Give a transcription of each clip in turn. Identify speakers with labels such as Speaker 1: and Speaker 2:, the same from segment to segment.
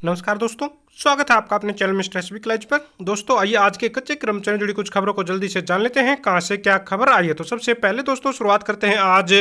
Speaker 1: नमस्कार दोस्तों, स्वागत है आपका अपने चैनल मिस्टर एसबी क्लाइज पर। दोस्तों आइए आज के कच्चे कर्मचारी जुड़ी कुछ खबरों को जल्दी से जान लेते हैं कहां से क्या खबर आई है। तो सबसे पहले दोस्तों शुरुआत करते हैं आज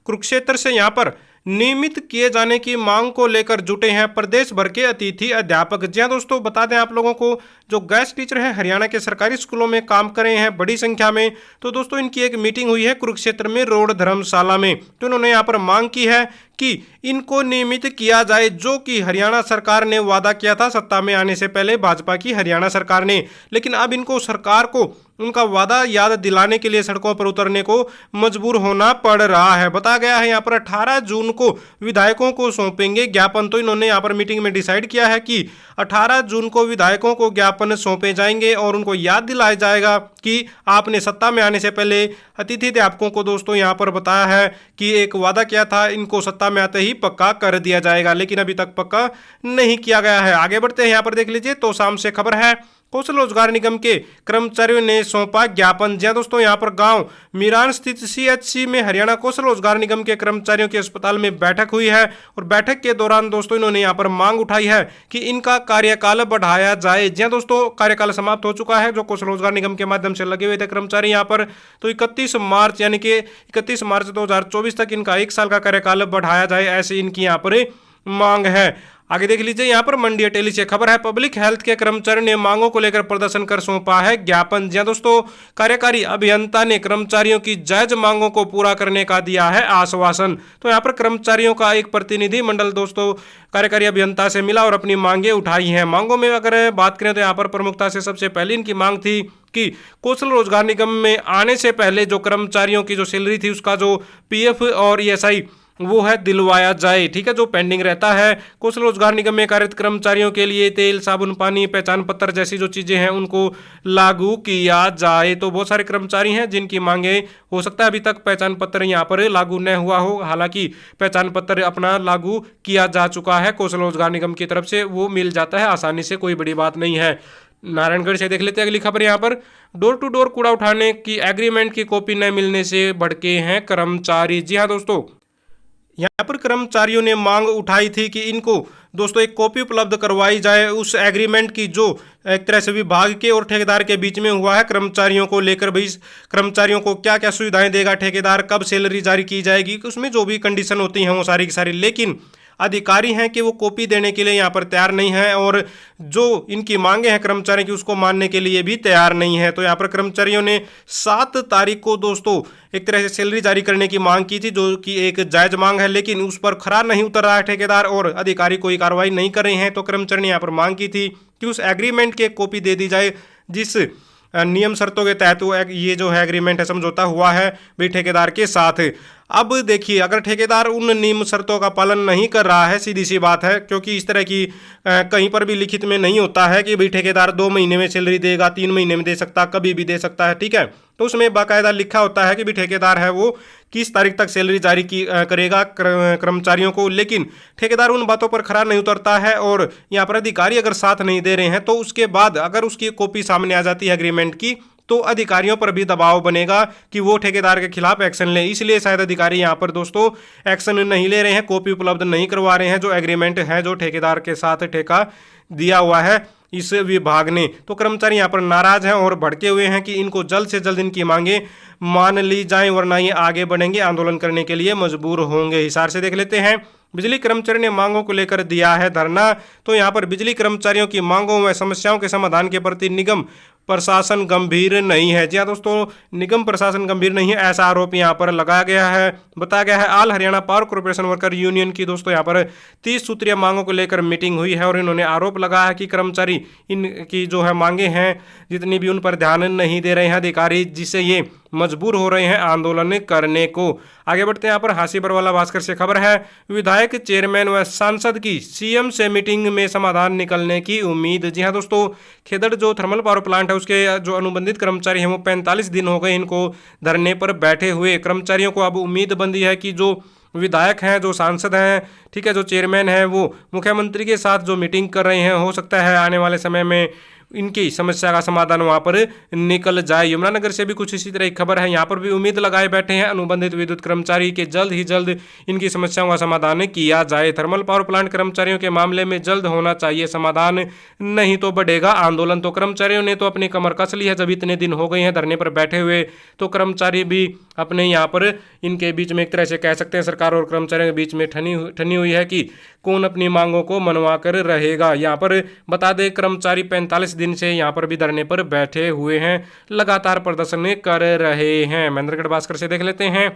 Speaker 1: कुरुक्षेत्र से। यहां पर नियमित किए जाने की मांग को लेकर जुटे हैं प्रदेश भर के अतिथि अध्यापक। जी हां दोस्तों, बता दें आप लोगों को, जो गेस्ट टीचर हैं हरियाणा के सरकारी स्कूलों में काम कर रहे हैं बड़ी संख्या में, तो दोस्तों इनकी एक मीटिंग हुई है कुरुक्षेत्र में रोड धर्मशाला में। तो इन्होंने यहाँ पर मांग की है कि इनको नियमित किया जाए, जो कि हरियाणा सरकार ने वादा किया था सत्ता में आने से पहले, भाजपा की हरियाणा सरकार ने। लेकिन अब इनको सरकार को उनका वादा याद दिलाने के लिए सड़कों पर उतरने को मजबूर होना पड़ रहा है। बताया गया है यहाँ पर 18 जून को विधायकों को सौंपेंगे ज्ञापन। तो इन्होंने यहाँ पर मीटिंग में डिसाइड किया है कि 18 जून को विधायकों को ज्ञापन सौंपे जाएंगे और उनको याद दिलाया जाएगा कि आपने सत्ता में आने से पहले अतिथि अध्यापकों को दोस्तों यहाँ पर बताया है कि एक वादा किया था, इनको सत्ता में आते ही पक्का कर दिया जाएगा, लेकिन अभी तक पक्का नहीं किया गया है। आगे बढ़ते हैं, यहाँ पर देख लीजिए। तो शाम से खबर है कौशल रोजगार निगम के कर्मचारियों ने सौंपा ज्ञापन। जी दोस्तों, यहाँ पर गांव मीरान स्थित सीएचसी में हरियाणा कौशल रोजगार निगम के कर्मचारियों के अस्पताल में बैठक हुई है और बैठक के दौरान दोस्तों इन्होंने यहाँ पर मांग उठाई है कि इनका कार्यकाल बढ़ाया जाए। जी दोस्तों, कार्यकाल समाप्त हो चुका है जो कौशल रोजगार निगम के माध्यम से लगे हुए थे कर्मचारी यहाँ पर। तो 31 मार्च यानी कि 31 मार्च 2024 तक इनका 1 साल का कार्यकाल बढ़ाया जाए, ऐसी इनकी यहाँ पर मांग है। आगे देख लीजिए, यहाँ पर मंडी अटेली से खबर है पब्लिक हेल्थ के कर्मचारियों ने मांगों को लेकर प्रदर्शन कर सौंपा है ज्ञापन। जी दोस्तों, कार्यकारी अभियंता ने कर्मचारियों की जायज मांगों को पूरा करने का दिया है आश्वासन। तो यहाँ पर कर्मचारियों का एक प्रतिनिधि मंडल दोस्तों कार्यकारी अभियंता से मिला और अपनी मांगे उठाई हैं। मांगों में अगर बात करें तो यहाँ पर प्रमुखता से सबसे पहले इनकी मांग थी कि कौशल रोजगार निगम में आने से पहले जो कर्मचारियों की जो सैलरी थी उसका जो पीएफ और ईएसआई वो है दिलवाया जाए। ठीक है, जो पेंडिंग रहता है कौशल रोजगार निगम में कार्यरत कर्मचारियों के लिए तेल, साबुन, पानी, पहचान पत्र जैसी जो चीजें हैं उनको लागू किया जाए। तो बहुत सारे कर्मचारी हैं जिनकी मांगे, हो सकता है अभी तक पहचान पत्र यहाँ पर लागू न हुआ हो, हालांकि पहचान पत्र अपना लागू किया जा चुका है कौशल रोजगार निगम की तरफ से, वो मिल जाता है आसानी से, कोई बड़ी बात नहीं है। नारायणगढ़ से देख लेते हैं अगली खबर। यहाँ पर डोर टू डोर कूड़ा उठाने की एग्रीमेंट की कॉपी न मिलने से भड़के हैं कर्मचारी। जी हाँ दोस्तों, यहाँ पर कर्मचारियों ने मांग उठाई थी कि इनको दोस्तों एक कॉपी उपलब्ध करवाई जाए उस एग्रीमेंट की जो एक तरह से विभाग के और ठेकेदार के बीच में हुआ है कर्मचारियों को लेकर। भाई कर्मचारियों को क्या क्या सुविधाएं देगा ठेकेदार, कब सैलरी जारी की जाएगी, उसमें जो भी कंडीशन होती हैं वो सारी की सारी, लेकिन अधिकारी हैं कि वो कॉपी देने के लिए यहाँ पर तैयार नहीं है और जो इनकी मांगे हैं कर्मचारियों की उसको मानने के लिए भी तैयार नहीं है। तो यहाँ पर कर्मचारियों ने 7 तारीख को दोस्तों एक तरह से सैलरी जारी करने की मांग की थी, जो कि एक जायज मांग है, लेकिन उस पर खरा नहीं उतर रहा है ठेकेदार और अधिकारी कोई कार्रवाई नहीं कर रहे हैं। तो कर्मचारी ने यहाँ पर मांग की थी कि उस एग्रीमेंट की एक कॉपी दे दी जाए जिस नियम शर्तों के तहत ये जो है एग्रीमेंट है समझौता हुआ है भी ठेकेदार के साथ। अब देखिए, अगर ठेकेदार उन नियम शर्तों का पालन नहीं कर रहा है, सीधी सी बात है, क्योंकि इस तरह की कहीं पर भी लिखित में नहीं होता है कि भाई ठेकेदार 2 महीने में सैलरी देगा, 3 महीने में दे सकता, कभी भी दे सकता है। ठीक है, तो उसमें बाकायदा लिखा होता है कि भाई ठेकेदार है वो किस तारीख तक सैलरी जारी करेगा कर्मचारियों को, लेकिन ठेकेदार उन बातों पर खरा नहीं उतरता है और यहाँ पर अधिकारी अगर साथ नहीं दे रहे हैं तो उसके बाद अगर उसकी कॉपी सामने आ जाती है एग्रीमेंट की तो अधिकारियों पर भी दबाव बनेगा कि वो ठेकेदार के खिलाफ एक्शन ले। इसलिए शायद अधिकारी यहाँ पर दोस्तों एक्शन नहीं ले रहे हैं, कॉपी उपलब्ध नहीं करवा रहे हैं जो एग्रीमेंट है जो ठेकेदार के साथ ठेका दिया हुआ है इस विभाग ने। तो कर्मचारी यहाँ पर नाराज हैं और भड़के हुए हैं कि इनको जल्द से जल्द इनकी मांगे मान ली जाएं, वरना ये आगे बढ़ेंगे, आंदोलन करने के लिए मजबूर होंगे। हिसार से देख लेते हैं, बिजली कर्मचारी ने मांगों को लेकर दिया है धरना। तो यहाँ पर बिजली कर्मचारियों की मांगों व समस्याओं के समाधान के प्रति निगम प्रशासन गंभीर नहीं है। जी हाँ दोस्तों, निगम प्रशासन गंभीर नहीं है, ऐसा आरोप यहाँ पर लगाया गया है। बताया गया है all Haryana power corporation worker union की दोस्तों यहाँ पर 30 सूत्रीय मांगों को लेकर मीटिंग हुई है और इन्होंने आरोप लगाया है कि कर्मचारी इनकी जो है मांगे हैं जितनी भी उन पर ध्यान नहीं दे रहे हैं अधिकारी, जिससे ये मजबूर हो रहे हैं आंदोलन करने को। आगे बढ़ते हैं, यहाँ पर हांसी बरवाला भास्कर से खबर है विधायक, चेयरमैन व सांसद की सीएम से मीटिंग में समाधान निकलने की उम्मीद। जी हाँ दोस्तों, खेदड़ जो थर्मल पावर प्लांट है उसके जो अनुबंधित कर्मचारी हैं वो 45 दिन हो गए इनको धरने पर बैठे हुए। कर्मचारियों को अब उम्मीद बंधी है कि जो विधायक हैं, जो सांसद हैं, ठीक है, जो चेयरमैन हैं, वो मुख्यमंत्री के साथ जो मीटिंग कर रहे हैं, हो सकता है आने वाले समय में इनकी समस्या का समाधान वहां पर निकल जाए। यमुनानगर से भी कुछ इसी तरह की खबर है, यहाँ पर भी उम्मीद लगाए बैठे हैं अनुबंधित विद्युत कर्मचारी के जल्द ही जल्द इनकी समस्याओं का समाधान किया जाए। थर्मल पावर प्लांट कर्मचारियों के मामले में जल्द होना चाहिए समाधान, नहीं तो बढ़ेगा आंदोलन। तो कर्मचारियों ने तो अपनी कमर कस ली है, जब इतने दिन हो गए हैं धरने पर बैठे हुए, तो कर्मचारी भी अपने यहाँ पर इनके बीच में एक तरह से कह सकते हैं सरकार और कर्मचारियों के बीच में ठनी हुई है कि कौन अपनी मांगों को मनवा कर रहेगा। यहाँ पर बता दें कर्मचारी 45 दिन से यहाँ पर भी धरने पर बैठे हुए हैं, लगातार प्रदर्शन कर रहे हैं। महेंद्रगढ़ भास्कर से देख लेते हैं,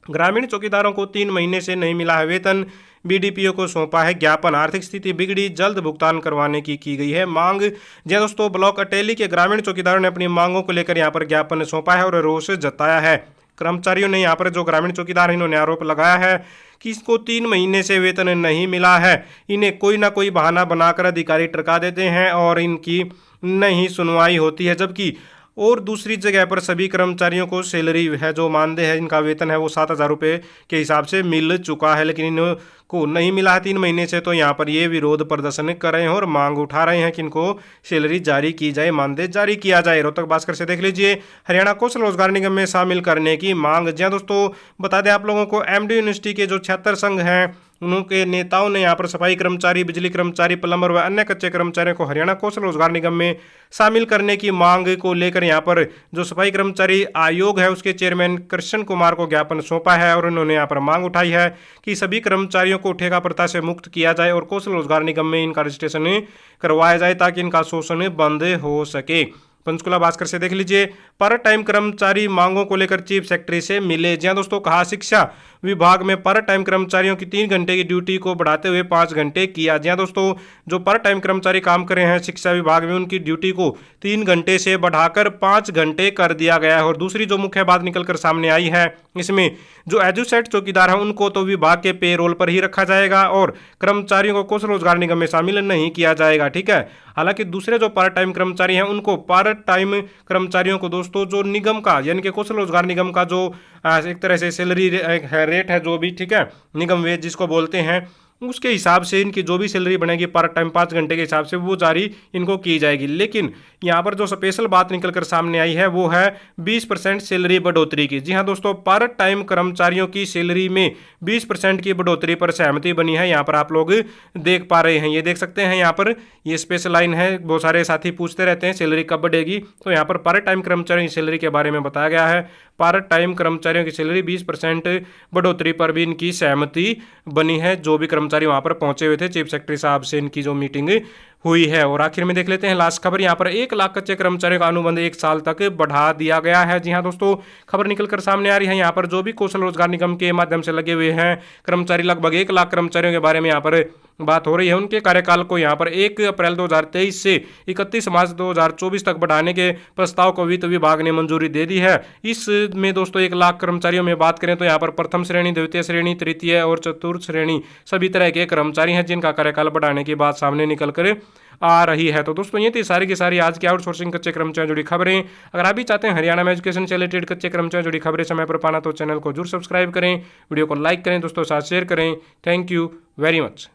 Speaker 1: ग्रामीण चौकीदारों को 3 महीने से नहीं मिला है वेतन, बीडीपीओ को सौंपा है ज्ञापन, आर्थिक स्थिति बिगड़ी, जल्द भुगतान करवाने की गई है मांग। जी दोस्तों, ब्लॉक अटेली के ग्रामीण चौकीदारों ने अपनी मांगों को लेकर यहाँ पर ज्ञापन सौंपा है और रोष जताया है। कर्मचारियों ने यहाँ पर जो ग्रामीण चौकीदार इन्होंने आरोप लगाया है कि इसको 3 महीने से वेतन नहीं मिला है, इन्हें कोई ना कोई बहाना बनाकर अधिकारी टरका देते हैं और इनकी नहीं सुनवाई होती है। जबकि और दूसरी जगह पर सभी कर्मचारियों को सैलरी है, जो मानदेय है, इनका वेतन है वो 7,000 रुपये के हिसाब से मिल चुका है, लेकिन इनको नहीं मिला है 3 महीने से। तो यहाँ पर ये विरोध प्रदर्शन कर रहे हैं और मांग उठा रहे हैं कि इनको सैलरी जारी की जाए, मानदेय जारी किया जाए। रोहतक भास्कर से देख लीजिए, हरियाणा कौशल रोजगार निगम में शामिल करने की मांग। जी दोस्तों, बता दें आप लोगों को, एमडी यूनिवर्सिटी के जो 76 संघ हैं उनके नेताओं ने यहाँ पर सफाई कर्मचारी, बिजली कर्मचारी, प्लम्बर व अन्य कच्चे कर्मचारियों को हरियाणा कौशल रोजगार निगम में शामिल करने की मांग को लेकर यहाँ पर जो सफाई कर्मचारी आयोग है उसके चेयरमैन कृष्ण कुमार को ज्ञापन सौंपा है और उन्होंने यहाँ पर मांग उठाई है कि सभी कर्मचारियों को ठेका प्रथा से मुक्त किया जाए और कौशल रोजगार निगम में इनका रजिस्ट्रेशन करवाया जाए ताकि इनका शोषण बंद हो सके। पंचकुला भास्कर से देख लीजिए, पार्ट टाइम कर्मचारी मांगों को लेकर चीफ सेक्रेटरी से मिले। जी दोस्तों, कहा शिक्षा विभाग में पार्ट टाइम कर्मचारियों की 3 घंटे की ड्यूटी को बढ़ाते हुए 5 घंटे किया। जी दोस्तों, जो पार्ट टाइम कर्मचारी काम कर रहे हैं शिक्षा विभाग में, उनकी ड्यूटी को 3 घंटे से बढ़ाकर 5 घंटे कर दिया गया है। और दूसरी जो मुख्य बात निकलकर सामने आई है, इसमें जो एजुसेट चौकीदार हैं उनको तो विभाग के पे रोल पर ही रखा जाएगा और कर्मचारियों को कौशल रोजगार निगम में शामिल नहीं किया जाएगा। ठीक है, हालांकि दूसरे जो पार्ट टाइम कर्मचारी हैं उनको पार्ट टाइम कर्मचारियों को दोस्तों जो निगम का यानी कि कौशल रोजगार निगम का जो एक तरह से सैलरी रेट है जो भी, ठीक है, निगम वेज जिसको बोलते हैं, उसके हिसाब से इनकी जो भी सैलरी बनेगी पार्ट टाइम 5 घंटे के हिसाब से वो जारी इनको की जाएगी। लेकिन यहाँ पर जो स्पेशल बात निकलकर सामने आई है वो है 20% सैलरी बढ़ोतरी की। जी हाँ दोस्तों, पार्ट टाइम कर्मचारियों की सैलरी में 20% की बढ़ोतरी पर सहमति बनी है। यहाँ पर आप लोग देख पा रहे हैं, ये देख सकते हैं, यहाँ पर ये स्पेशल लाइन है। बहुत सारे साथी पूछते रहते हैं सैलरी कब बढ़ेगी, तो यहाँ पर पार्ट टाइम कर्मचारियों की सैलरी के बारे में बताया गया है। पार्ट टाइम कर्मचारियों की सैलरी 20% बढ़ोतरी पर भी इनकी सहमति बनी है। जो भी कर्मचारी वहां पर पहुंचे हुए थे, चीफ सेक्रेटरी साहब से इनकी जो मीटिंग हुई है। और आखिर में देख लेते हैं लास्ट खबर, यहाँ पर 1 लाख कच्चे कर्मचारियों का अनुबंध 1 साल तक बढ़ा दिया गया है। जी हाँ दोस्तों, खबर निकलकर सामने आ रही है, यहाँ पर जो भी कौशल रोजगार निगम के माध्यम से लगे हुए हैं कर्मचारी, लगभग 1 लाख कर्मचारियों के बारे में यहाँ पर बात हो रही है। उनके कार्यकाल को यहाँ पर 1 अप्रैल 2023 से 31 मार्च 2024 तक बढ़ाने के प्रस्ताव को वित्त विभाग ने मंजूरी दे दी है। इसमें दोस्तों 1 लाख कर्मचारियों में बात करें तो यहाँ पर प्रथम श्रेणी, द्वितीय श्रेणी, तृतीय और चतुर्थ श्रेणी सभी तरह के कर्मचारी हैं जिनका कार्यकाल बढ़ाने की बात सामने निकल कर आ रही है। तो दोस्तों ये थी सारी की सारी आज की आउटसोर्सिंग कच्चे कर्मचारियों जुड़ी खबरें। अगर आप भी चाहते हैं हरियाणा में एजुकेशन से रिलेटेड कच्चे कर्मचारियों जुड़ी खबरें समय पर पाना तो चैनल को जरूर सब्सक्राइब करें, वीडियो को लाइक करें, दोस्तों साथ शेयर करें। Thank you very much.